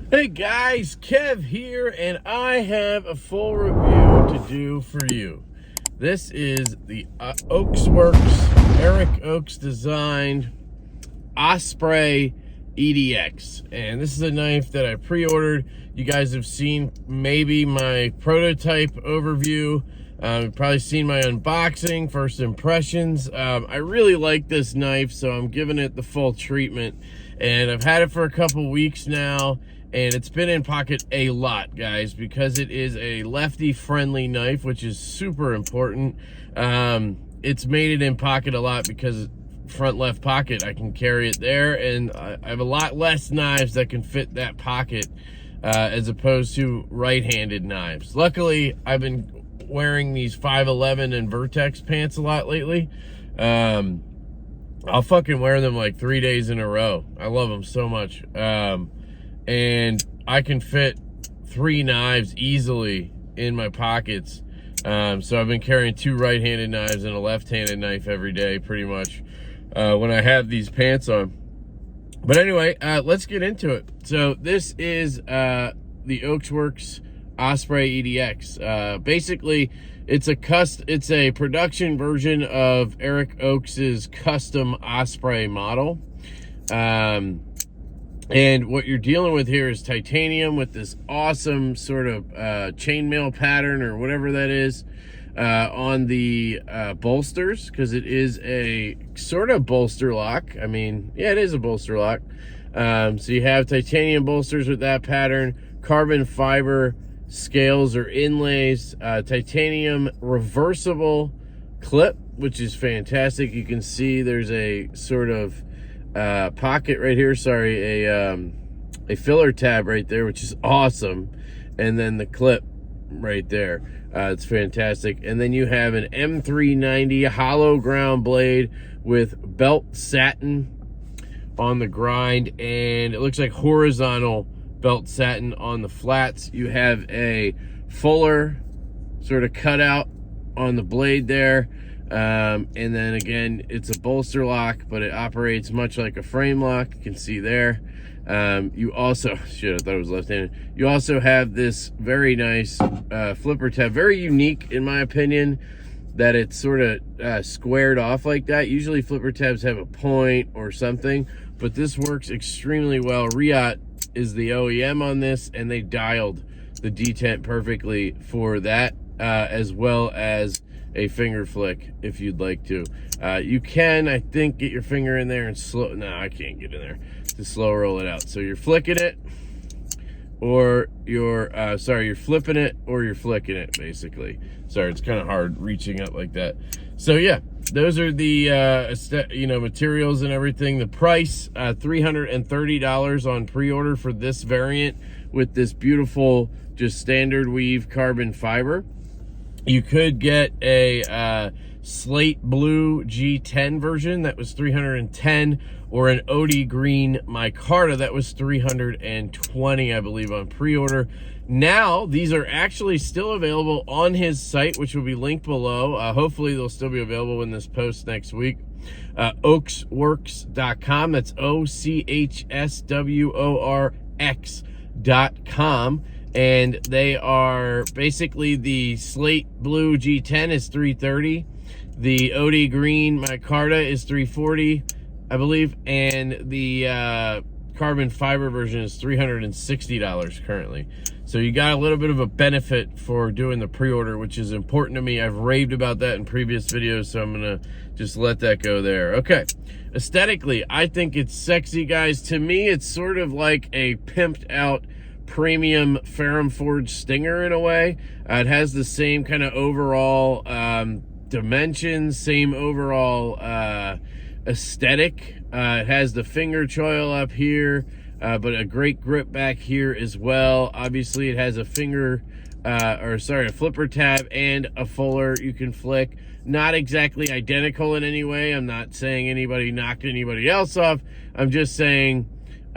Hey guys, Kev here, and I have a full review to do for you. This is the Ochsworx, Eric Oaks designed Osprey EDX, and this is a knife that I pre-ordered. You guys have seen maybe my prototype overview. You've probably seen my unboxing, first impressions. I really like this knife, so I'm giving it the full treatment. And I've had it for a couple weeks now, and it's been in pocket a lot, guys, because it is a lefty-friendly knife, which is super important. It's made it in pocket a lot because front left pocket, I can carry it there, and I have a lot less knives that can fit that pocket as opposed to right-handed knives. Luckily, I've been wearing these 511 and Vertex pants a lot lately. I'll fucking wear them like 3 days in a row. I love them so much. And I can fit 3 knives easily in my pockets. So I've been carrying 2 right-handed knives and a left-handed knife every day, pretty much, when I have these pants on. But anyway, let's get into it. So this is the Ochsworx Osprey EDX. Basically, it's a production version of Eric Oaks's custom Osprey model. And what you're dealing with here is titanium with this awesome sort of chainmail pattern or whatever that is on the bolsters, because it is a sort of bolster lock. I mean, yeah, it is a bolster lock. So you have titanium bolsters with that pattern, carbon fiber scales or inlays, titanium reversible clip, which is fantastic. You can see there's a sort of pocket right here, sorry, a filler tab right there, which is awesome, and then the clip right there. It's fantastic. And then you have an M390 hollow ground blade with belt satin on the grind, and it looks like horizontal belt satin on the flats. You have a fuller sort of cutout on the blade there, and then again, it's a bolster lock, but it operates much like a frame lock. You can see there. You also, shit, I thought it was left-handed. You also have this very nice flipper tab, very unique in my opinion, that it's sort of squared off like that. Usually flipper tabs have a point or something, but this works extremely well. Riot is the OEM on this, and they dialed the detent perfectly for that, as well as a finger flick if you'd like to. You can, I think, get your finger in there and slow, no, I can't get in there, to slow roll it out. So you're flicking it, or you're you're flipping it, or you're flicking it, basically. Sorry, it's kind of hard reaching up like that. So yeah, those are the materials and everything. The price, $330 on pre-order for this variant with this beautiful just standard weave carbon fiber. You could get a slate blue G10 version that was $310, or an OD green micarta that was $320, I believe, on pre-order. Now these are actually still available on his site, which will be linked below. Hopefully they'll still be available when this posts next week. Ochsworx.com. That's OCHSWORX.com. And they are basically, the slate blue G10 is $330. The OD green micarta is $340, I believe, and the carbon fiber version is $360 currently. So you got a little bit of a benefit for doing the pre-order, which is important to me. I've raved about that in previous videos, so I'm gonna just let that go there. Okay, aesthetically, I think it's sexy, guys. To me, it's sort of like a pimped out premium Ferrum Forge Stinger in a way. It has the same kind of overall dimensions, same overall aesthetic. It has the finger choil up here, but a great grip back here as well. Obviously, it has a a flipper tab and a fuller you can flick. Not exactly identical in any way. I'm not saying anybody knocked anybody else off. I'm just saying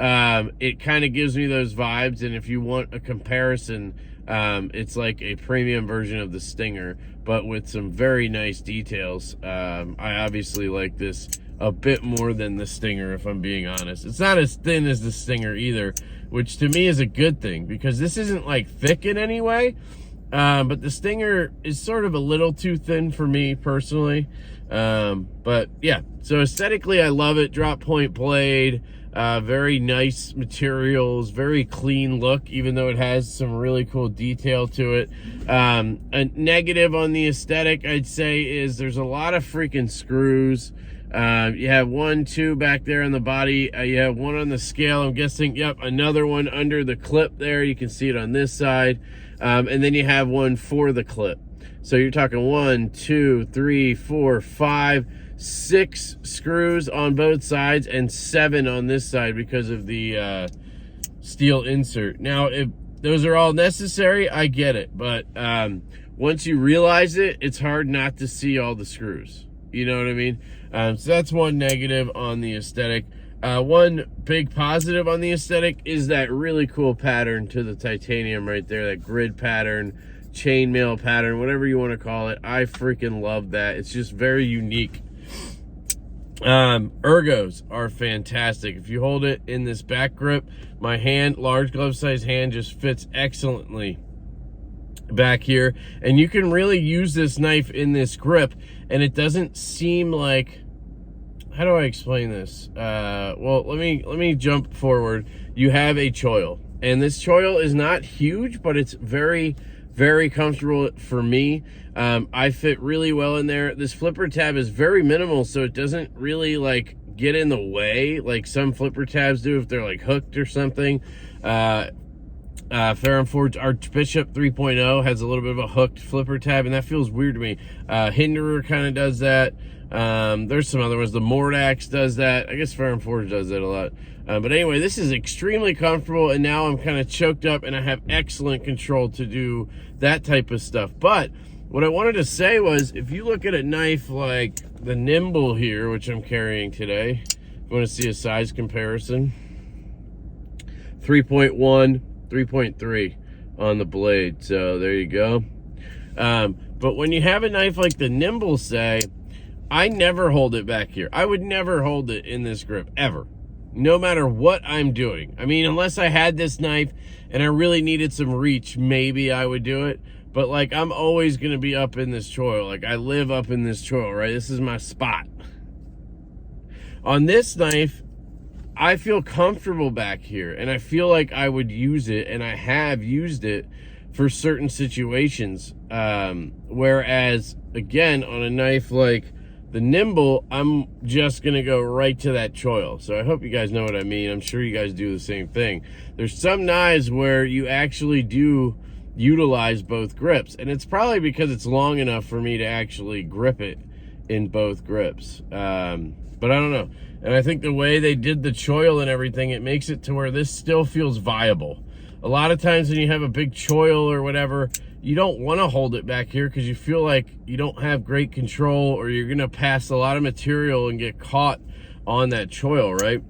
it kind of gives me those vibes, and if you want a comparison, it's like a premium version of the Stinger, but with some very nice details. I obviously like this a bit more than the Stinger, if I'm being honest. It's not as thin as the Stinger either, which to me is a good thing, because this isn't like thick in any way, but the Stinger is sort of a little too thin for me personally. But yeah, so aesthetically I love it. Drop point blade, very nice materials, very clean look, even though it has some really cool detail to it. A negative on the aesthetic, I'd say, is there's a lot of freaking screws. You have 1, 2 back there on the body. You have one on the scale, I'm guessing. Yep, another one under the clip there. You can see it on this side. And then you have one for the clip. So you're talking 1, 2, 3, 4, 5, 6 screws on both sides and 7 on this side because of the steel insert. Now, if those are all necessary, I get it. But once you realize it, it's hard not to see all the screws. You know what I mean? So that's one negative on the aesthetic. One big positive on the aesthetic is that really cool pattern to the titanium right there, that grid pattern, chainmail pattern, whatever you want to call it. I freaking love that. It's just very unique. Ergos are fantastic. If you hold it in this back grip, my hand, large glove size hand, just fits excellently back here, and you can really use this knife in this grip, and it doesn't seem like, how do I explain this? Well, let me jump forward. You have a choil, and this choil is not huge, but it's very, very comfortable for me. I fit really well in there. This flipper tab is very minimal, so it doesn't really like get in the way like some flipper tabs do if they're like hooked or something. Ferrum Forge Archbishop 3.0 has a little bit of a hooked flipper tab, and that feels weird to me. Hinderer kind of does that. There's some other ones. The Mordax does that. I guess Ferrum Forge does that a lot. But anyway, this is extremely comfortable, and now I'm kind of choked up, and I have excellent control to do that type of stuff. But what I wanted to say was, if you look at a knife like the Nimble here, which I'm carrying today, if you want to see a size comparison, 3.1, 3.3 on the blade. So there you go. But when you have a knife like the Nimble, say, I never hold it back here. I would never hold it in this grip, ever. No matter what I'm doing. I mean, unless I had this knife and I really needed some reach, maybe I would do it. But like, I'm always going to be up in this choil. Like, I live up in this choil, right? This is my spot. On this knife, I feel comfortable back here, and I feel like I would use it, and I have used it for certain situations. Whereas, again, on a knife like the Nimble, I'm just going to go right to that choil. So I hope you guys know what I mean. I'm sure you guys do the same thing. There's some knives where you actually do utilize both grips, and it's probably because it's long enough for me to actually grip it in both grips. But I don't know. And I think the way they did the choil and everything, it makes it to where this still feels viable. A lot of times when you have a big choil or whatever, you don't want to hold it back here because you feel like you don't have great control, or you're going to pass a lot of material and get caught on that choil, right?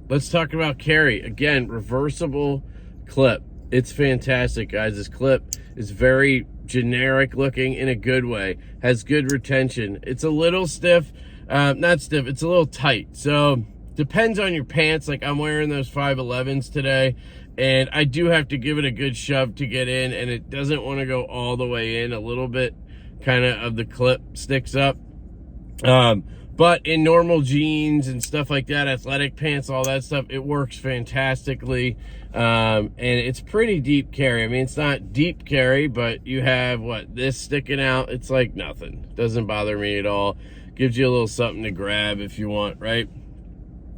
Let's talk about carry. Again, reversible clip. It's fantastic, guys. This clip is very generic looking in a good way. Has good retention. It's a little stiff. Not stiff, it's a little tight. So depends on your pants. Like, I'm wearing those 511s today, and I do have to give it a good shove to get in, and it doesn't want to go all the way in. A little bit kind of the clip sticks up. But in normal jeans and stuff like that, athletic pants, all that stuff, it works fantastically. And it's pretty deep carry. I mean, it's not deep carry, but you have this sticking out. It's like nothing. Doesn't bother me at all. Gives you a little something to grab if you want, right?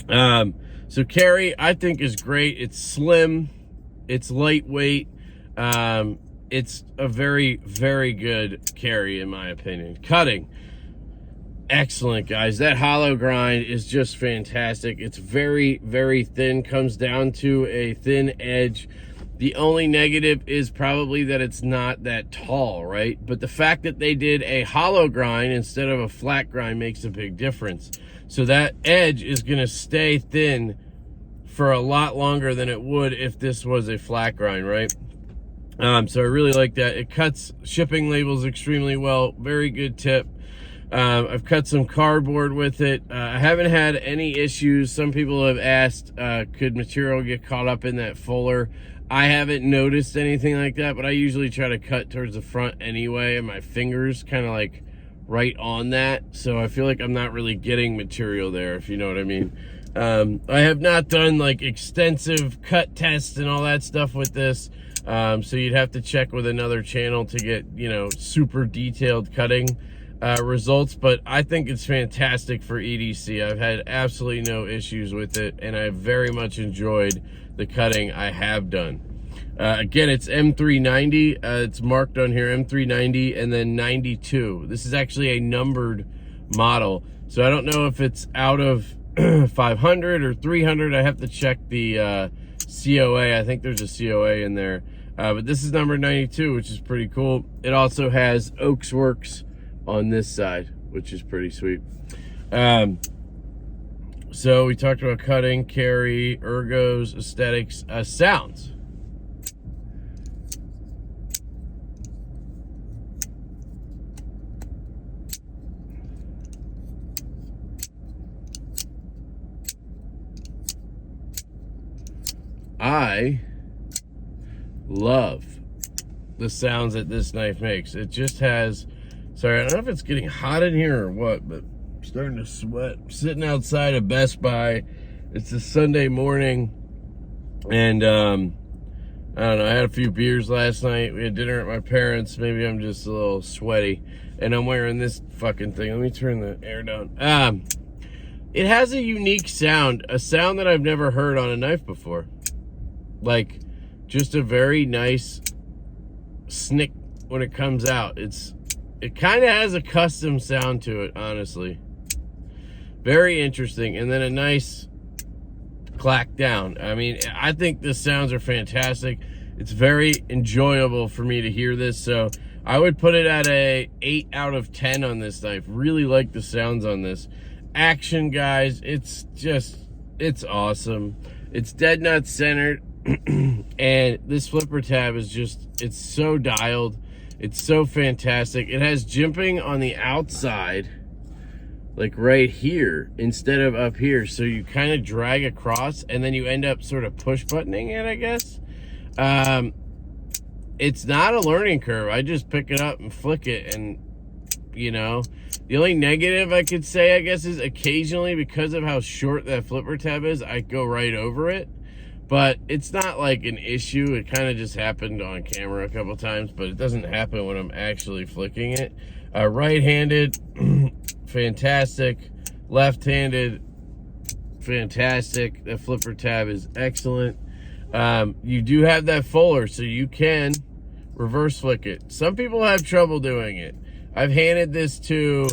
So carry, I think, is great. It's slim. It's lightweight. It's a very, very good carry, in my opinion. Cutting. Excellent, guys. That hollow grind is just fantastic. It's very, very thin. Comes down to a thin edge. The only negative is probably that it's not that tall, right? But the fact that they did a hollow grind instead of a flat grind makes a big difference. So that edge is going to stay thin for a lot longer than it would if this was a flat grind, right? So I really like that. It cuts shipping labels extremely well. Very good tip. I've cut some cardboard with it. I haven't had any issues. Some people have asked, could material get caught up in that fuller? I haven't noticed anything like that, but I usually try to cut towards the front anyway, and my fingers kind of like right on that. So I feel like I'm not really getting material there, if you know what I mean. I have not done like extensive cut tests and all that stuff with this. So you'd have to check with another channel to get, you know, super detailed cutting results, but I think it's fantastic for EDC. I've had absolutely no issues with it, and I've very much enjoyed the cutting I have done. Again, it's M390. It's marked on here, M390, and then 92. This is actually a numbered model, so I don't know if it's out of 500 or 300. I have to check the COA. I think there's a COA in there. But this is number 92, which is pretty cool. It also has Ochsworx on this side, which is pretty sweet. So we talked about cutting, carry, ergos, aesthetics, sounds. I love the sounds that this knife makes. It just has, sorry, I don't know if it's getting hot in here or what, but I'm starting to sweat. I'm sitting outside of Best Buy. It's a Sunday morning, and I don't know, I had a few beers last night. We had dinner at my parents'. Maybe I'm just a little sweaty, and I'm wearing this fucking thing. Let me turn the air down. It has a unique sound, a sound that I've never heard on a knife before. Like, just a very nice snick when it comes out. It kind of has a custom sound to it, honestly. Very interesting. And then a nice clack down. I mean, I think the sounds are fantastic. It's very enjoyable for me to hear this, so I would put it at a 8 out of 10 on this knife. Really like the sounds on this. Action, guys, it's awesome. It's dead nut centered. And this flipper tab is just, it's so dialed. It's so fantastic. It has jimping on the outside, like right here, instead of up here. So you kind of drag across, and then you end up sort of push buttoning it, I guess. It's not a learning curve. I just pick it up and flick it, and, you know, the only negative I could say, I guess, is occasionally, because of how short that flipper tab is, I go right over it. But it's not like an issue. It kind of just happened on camera a couple times, but it doesn't happen when I'm actually flicking it. Right-handed, fantastic. Left-handed, fantastic. The flipper tab is excellent. You do have that fuller, so you can reverse flick it. Some people have trouble doing it. I've handed this to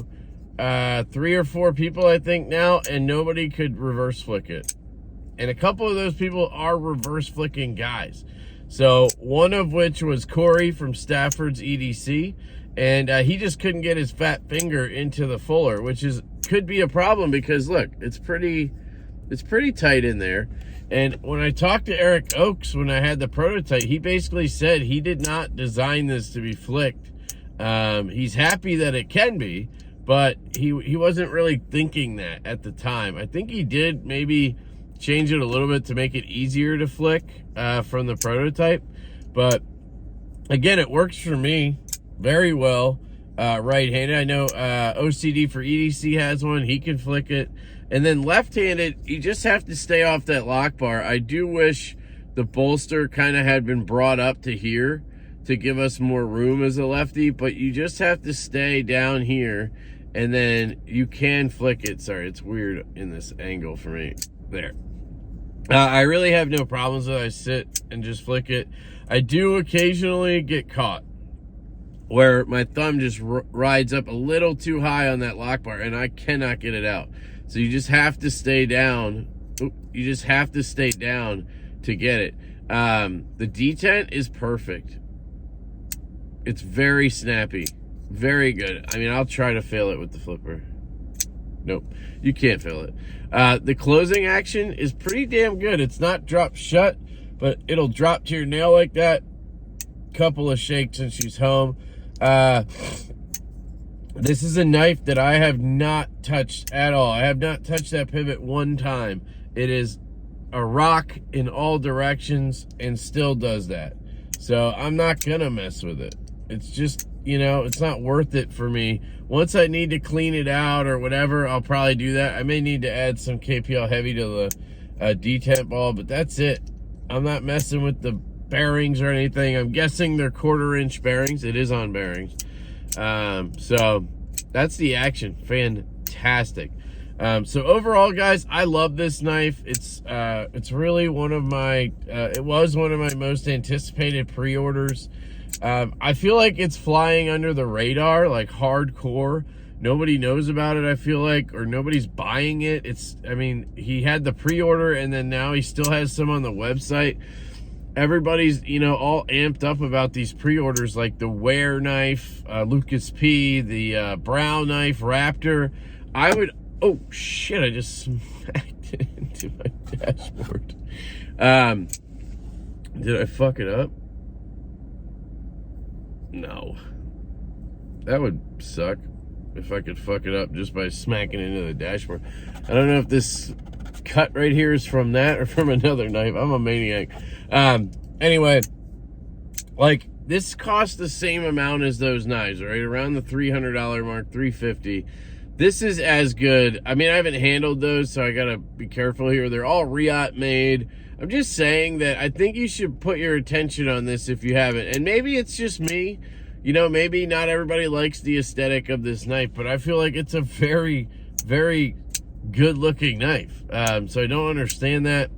3 or 4 people, I think, now, and nobody could reverse flick it. And a couple of those people are reverse flicking guys. So one of which was Corey from Stafford's EDC, and he just couldn't get his fat finger into the fuller, which could be a problem, because look, it's pretty tight in there. And when I talked to Eric Oakes when I had the prototype, he basically said he did not design this to be flicked. He's happy that it can be, but he wasn't really thinking that at the time. I think he did maybe change it a little bit to make it easier to flick from the prototype, but again, it works for me very well right-handed. I know OCD for EDC has one. He can flick it. And then left-handed, you just have to stay off that lock bar. I do wish the bolster kind of had been brought up to here to give us more room as a lefty, but you just have to stay down here, and then you can flick it. Sorry, it's weird in this angle for me. There. I really have no problems with it. I sit and just flick it. I do occasionally get caught where my thumb just rides up a little too high on that lock bar, and I cannot get it out. So you just have to stay down. You just have to stay down to get it. The detent is perfect. It's very snappy. Very good. I mean, I'll try to fail it with the flipper. Nope, you can't fail it. The closing action is pretty damn good. It's not drop shut, but it'll drop to your nail like that. Couple of shakes and she's home. This is a knife that I have not touched at all. I have not touched that pivot one time. It is a rock in all directions and still does that. So I'm not gonna mess with it. It's just, you know, it's not worth it for me. Once I need to clean it out or whatever, I'll probably do that. I may need to add some KPL heavy to the detent ball, but that's it. I'm not messing with the bearings or anything. I'm guessing they're 1/4-inch bearings. It is on bearings. So that's the action. Fantastic. So overall, guys, I love this knife. It's really one of my, it was one of my most anticipated pre-orders. I feel like it's flying under the radar, like hardcore. Nobody knows about it, I feel like, or nobody's buying it. I mean, he had the pre-order and then now he still has some on the website. Everybody's, you know, all amped up about these pre-orders, like the Ware knife, Lucas P, the Brow knife, Raptor. Oh shit, I just smacked it into my dashboard. Did I fuck it up? No. That would suck if I could fuck it up just by smacking into the dashboard. I don't know if this cut right here is from that or from another knife. I'm a maniac. Anyway, like, this costs the same amount as those knives, right? Around the $300 mark, $350. This is as good. I mean, I haven't handled those, so I gotta be careful here. They're all Riot made. I'm just saying that I think you should put your attention on this if you haven't. And maybe it's just me. You know, maybe not everybody likes the aesthetic of this knife, but I feel like it's a very, very good looking knife. So I don't understand that.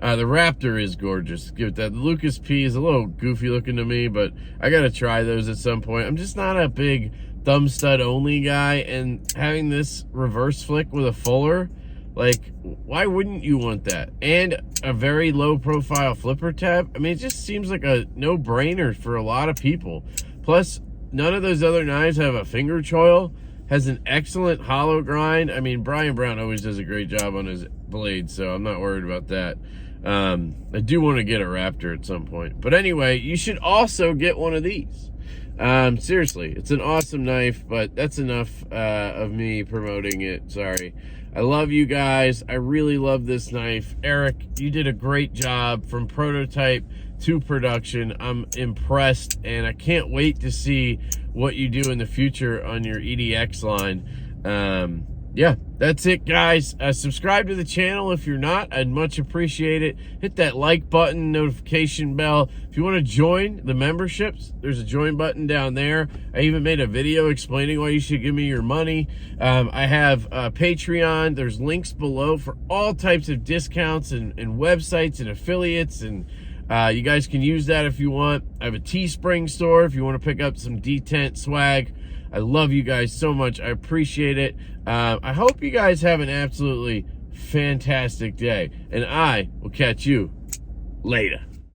The Raptor is gorgeous. Give it that. The Lucas P is a little goofy looking to me, but I gotta try those at some point. I'm just not a big thumb stud only guy, and having this reverse flick with a fuller, like, why wouldn't you want that? And a very low profile flipper tab. I mean, it just seems like a no-brainer for a lot of people. Plus, none of those other knives have a finger choil. Has an excellent hollow grind. I mean, Brian Brown always does a great job on his blades, so I'm not worried about that. I do want to get a Raptor at some point. But anyway, you should also get one of these. Seriously, it's an awesome knife, but that's enough of me promoting it. Sorry. I love you guys. I really love this knife. Eric, you did a great job from prototype to production. I'm impressed, and I can't wait to see what you do in the future on your EDX line. Yeah, that's it, guys. Subscribe to the channel if you're not. I'd much appreciate it. Hit that like button, notification bell. If you want to join the memberships, there's a join button down there. I even made a video explaining why you should give me your money. I have Patreon. There's links below for all types of discounts and websites and affiliates, and you guys can use that if you want. I have a Teespring store if you want to pick up some detent swag. I love you guys so much. I appreciate it. I hope you guys have an absolutely fantastic day, and I will catch you later.